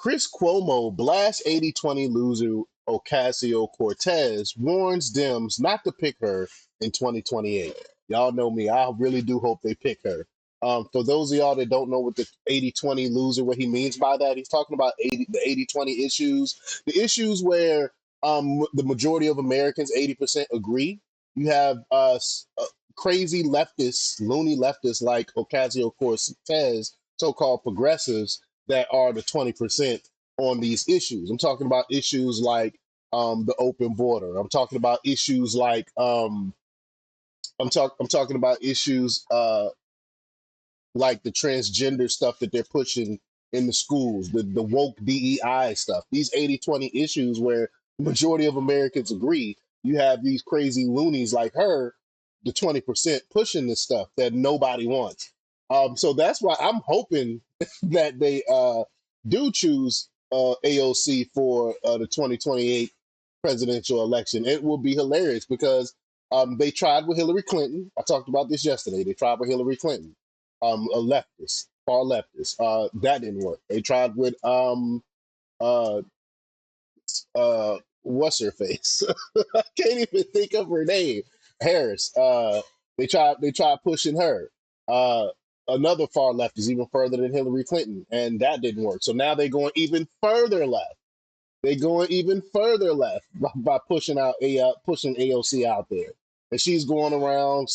Chris Cuomo blasts 80-20 loser Ocasio-Cortez, warns Dems not to pick her in 2028. Y'all know me. I really do hope they pick her. For those of y'all that don't know what the 80-20 loser, what he means by that, he's talking about the 80-20 issues, the issues where the majority of Americans, 80%, agree. You have crazy leftists, loony leftists like Ocasio-Cortez, so-called progressives, that are the 20% on these issues. I'm talking about issues like the open border. I'm talking about issues like I'm talking about issues like the transgender stuff that they're pushing in the schools, the woke DEI stuff. These 80-20 issues where the majority of Americans agree. You have these crazy loonies like her, the 20% pushing this stuff that nobody wants. So that's why I'm hoping that they do choose AOC for the 2028 presidential election. It will be hilarious because they tried with Hillary Clinton. I talked about this yesterday. They tried with Hillary Clinton, a leftist, far leftist. That didn't work. They tried with uh, what's her face? I can't even think of her name. Harris. They tried pushing her. Uh, Another far left is even further than Hillary Clinton, and that didn't work. So now they're going even further left. They're going even further left by pushing pushing AOC out there, and she's going around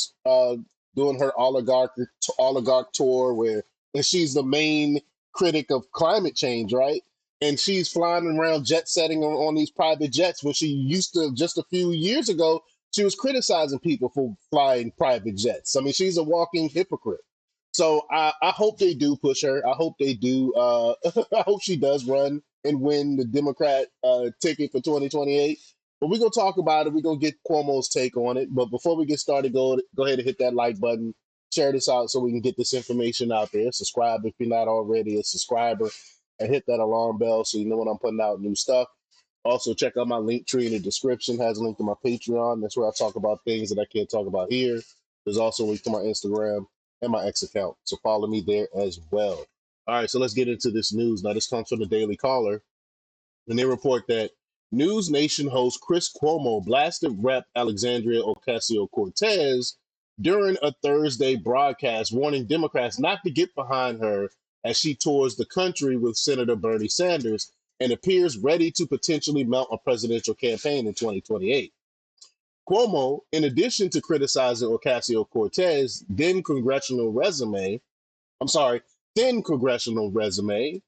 doing her oligarch tour and she's the main critic of climate change, right? And she's flying around jet setting on these private jets when she used to just a few years ago. She was criticizing people for flying private jets. I mean, she's a walking hypocrite. So I hope they do push her. I hope they do. I hope she does run and win the Democrat ticket for 2028. But we're going to talk about it. We're going to get Cuomo's take on it. But before we get started, go ahead and hit that like button. Share this out so we can get this information out there. Subscribe if you're not already a subscriber. And hit that alarm bell so you know when I'm putting out new stuff. Also, check out my link tree in the description. Has a link to my Patreon. That's where I talk about things that I can't talk about here. There's also a link to my Instagram and my X account. So follow me there as well. All right, so let's get into this news. Now, this comes from the Daily Caller, and they report that News Nation host Chris Cuomo blasted Rep. Alexandria Ocasio-Cortez during a Thursday broadcast, warning Democrats not to get behind her as she tours the country with Senator Bernie Sanders and appears ready to potentially mount a presidential campaign in 2028. Cuomo, in addition to criticizing Ocasio-Cortez, I'm sorry, thin congressional resume,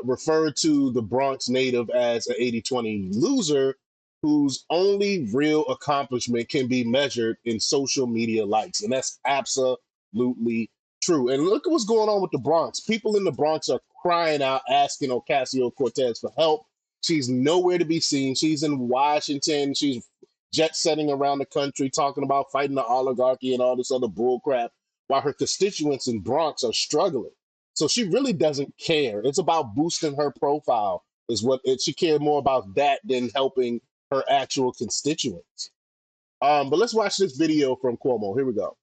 referred to the Bronx native as an 80-20 loser whose only real accomplishment can be measured in social media likes. And that's absolutely true. And look at what's going on with the Bronx. People in the Bronx are crying out, asking Ocasio-Cortez for help. She's nowhere to be seen. She's in Washington. She's jet setting around the country, talking about fighting the oligarchy and all this other bull crap, while her constituents in Bronx are struggling. So she really doesn't care. It's about boosting her profile. She cared more about that than helping her actual constituents. But let's watch this video from Cuomo. Here we go.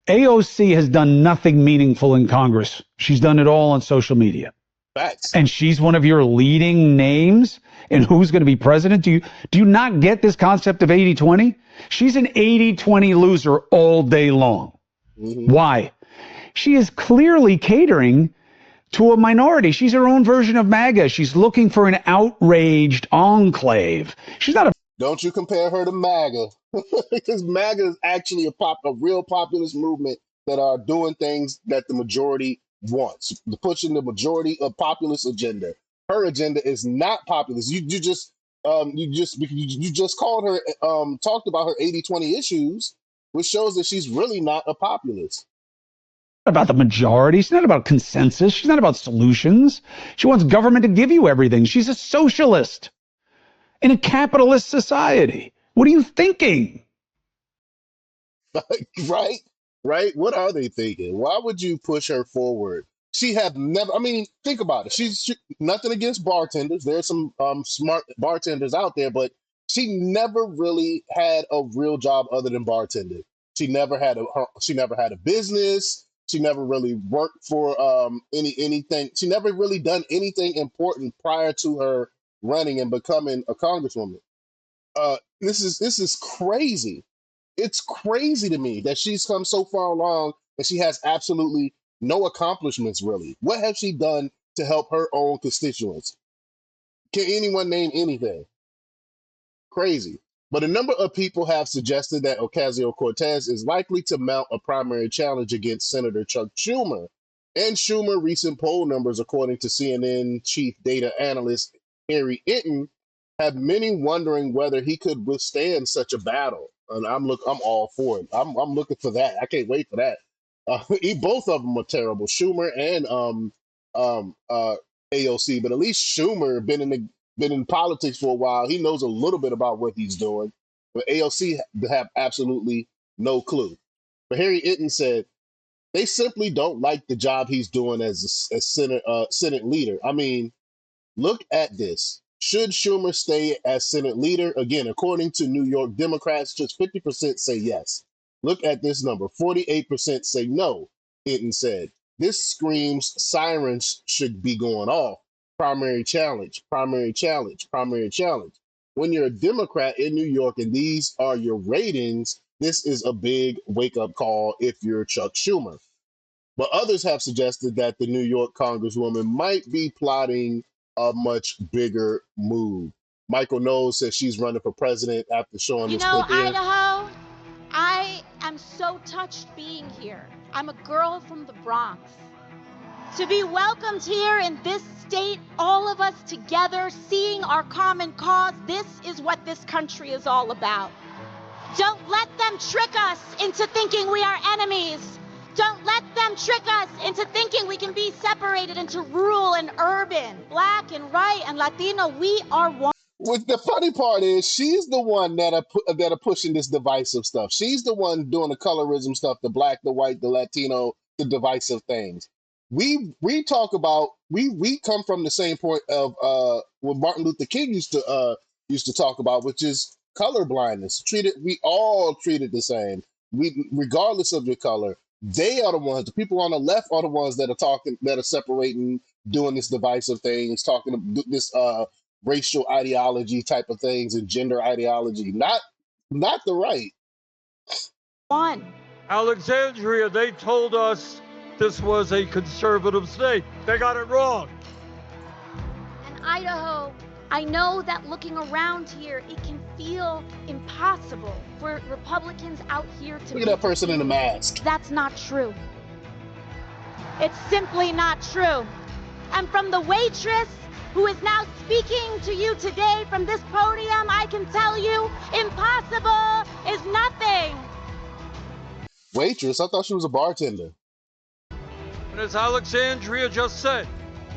AOC has done nothing meaningful in Congress. She's done it all on social media. Facts. And she's one of your leading names in who's going to be president. Do you not get this concept of 80-20? She's an 80-20 loser all day long. Mm-hmm. Why? She is clearly catering to a minority. She's her own version of MAGA. She's looking for an outraged enclave. She's not a... Don't you compare her to MAGA. Because MAGA is actually a real populist movement that are doing things that the majority wants, pushing the majority of populist agenda. Her agenda is not populist. You just called her, talked about her 80-20 issues, which shows that she's really not a populist. About the majority. She's not about consensus. She's not about solutions. She wants government to give you everything. She's a socialist in a capitalist society. What are you thinking? Right. What are they thinking? Why would you push her forward? She have never. I mean, think about it. She nothing against bartenders. There's some smart bartenders out there, but she never really had a real job other than bartending. She never had a business. She never really worked for anything. She never really done anything important prior to her running and becoming a congresswoman. This is crazy. It's crazy to me that she's come so far along and she has absolutely no accomplishments really. What has she done to help her own constituents? Can anyone name anything? Crazy. But a number of people have suggested that Ocasio-Cortez is likely to mount a primary challenge against Senator Chuck Schumer. And Schumer recent poll numbers, according to CNN chief data analyst Harry Itten, have many wondering whether he could withstand such a battle. And I'm all for it. I'm looking for that. I can't wait for that. Both of them are terrible, Schumer and um, uh, AOC. But at least Schumer been in politics for a while. He knows a little bit about what he's doing, but AOC have absolutely no clue. But Harry Itten said they simply don't like the job he's doing as a Senate leader. I mean, look at this. Should Schumer stay as Senate leader? Again, according to New York Democrats, just 50% say yes. Look at this number. 48% say no, Itten said. This screams sirens should be going off. Primary challenge, primary challenge, primary challenge. When you're a Democrat in New York and these are your ratings, this is a big wake-up call if you're Chuck Schumer. But others have suggested that the New York Congresswoman might be plotting a much bigger move. Michael Knowles says she's running for president after showing this clip here. Idaho, I am so touched being here. I'm a girl from the Bronx. To be welcomed here in this state, all of us together, seeing our common cause, this is what this country is all about. Don't let them trick us into thinking we are enemies. Don't let them trick us into thinking we can be separated into rural and urban, black and white and Latino. We are one. What the funny part is, she's the one that are pushing this divisive stuff. She's the one doing the colorism stuff, the black, the white, the Latino, the divisive things. We talk about we come from the same point of what Martin Luther King used to talk about, which is color blindness. We all treated the same. Regardless of your color. They are the ones. The people on the left are the ones that are separating, doing this divisive things, talking this racial ideology type of things and gender ideology. Not the right. One. Alexandria, they told us this was a conservative state. They got it wrong. And Idaho, I know that looking around here, it can feel impossible for Republicans out here to look at that person in the mask. That's not true. It's simply not true. And from the waitress who is now speaking to you today from this podium, I can tell you, impossible is nothing. Waitress? I thought she was a bartender. And as Alexandria just said,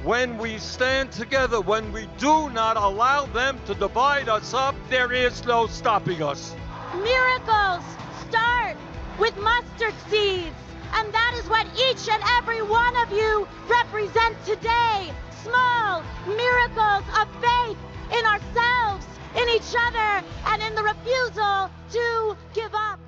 when we stand together, when we do not allow them to divide us up, there is no stopping us. Miracles start with mustard seeds. And that is what each and every one of you represent today. Small miracles of faith in ourselves, in each other, and in the refusal to give up.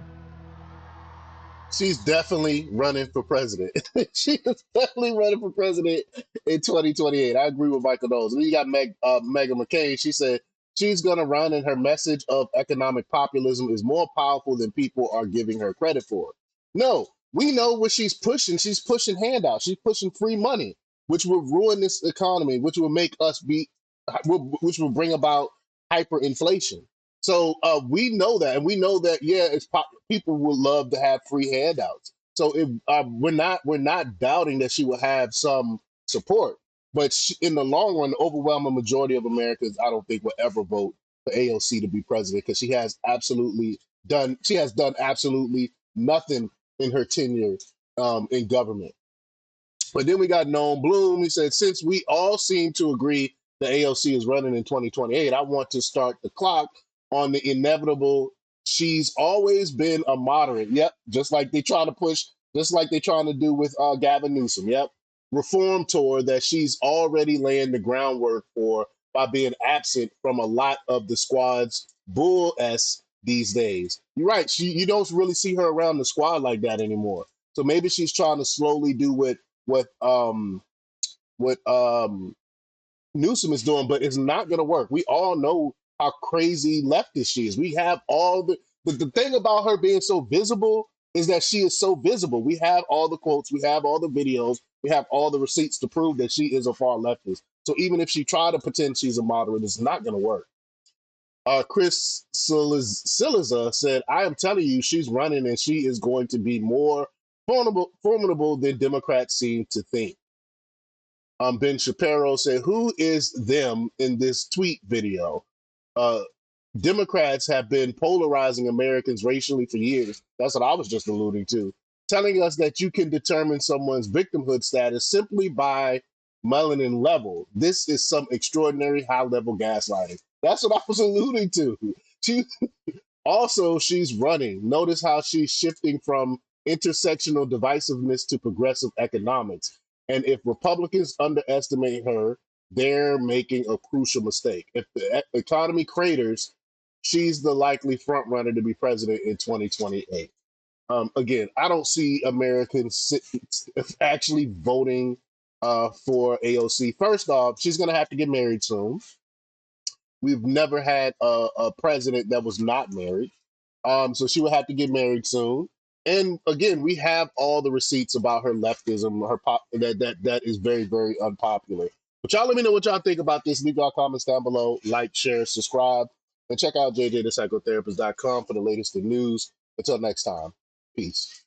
She's definitely running for president. She is definitely running for president in 2028. I agree with Michael Knowles. And then you got Meghan McCain. She said she's going to run, and her message of economic populism is more powerful than people are giving her credit for. No, we know what she's pushing. She's pushing handouts. She's pushing free money, which will ruin this economy, which will make us which will bring about hyperinflation. So we know that, and we know that people would love to have free handouts. So we're not doubting that she will have some support, but in the long run, the overwhelming majority of Americans, I don't think, will ever vote for AOC to be president because she has done absolutely nothing in her tenure in government. But then we got Noam Bloom. He said, since we all seem to agree that AOC is running in 2028, I want to start the clock on the inevitable. She's always been a moderate. Yep. Just like they're trying to do with Gavin Newsom. Yep. Reform tour that she's already laying the groundwork for by being absent from a lot of the squad's bull-s these days. You're right. You don't really see her around the squad like that anymore. So maybe she's trying to slowly do what Newsom is doing, but it's not going to work. We all know how crazy leftist she is. We have all the thing about her being so visible is that she is so visible. We have all the quotes, we have all the videos, we have all the receipts to prove that she is a far leftist. So even if she tried to pretend she's a moderate, it's not going to work. Chris Siliza said, I am telling you, she's running and she is going to be more formidable than Democrats seem to think. Ben Shapiro said, who is them in this tweet video? Democrats have been polarizing Americans racially for years. That's what I was just alluding to. Telling us that you can determine someone's victimhood status simply by melanin level. This is some extraordinary high-level gaslighting. That's what I was alluding to. She's running. Notice how she's shifting from intersectional divisiveness to progressive economics. And if Republicans underestimate her, they're making a crucial mistake. If the economy craters, she's the likely front runner to be president in 2028. Again, I don't see Americans actually voting for AOC. First off, she's going to have to get married soon. We've never had a president that was not married. So she will have to get married soon. And again, we have all the receipts about her leftism, that is very, very unpopular. But y'all let me know what y'all think about this. Leave y'all comments down below. Like, share, subscribe, and check out jjthepsychotherapist.com for the latest in news. Until next time, peace.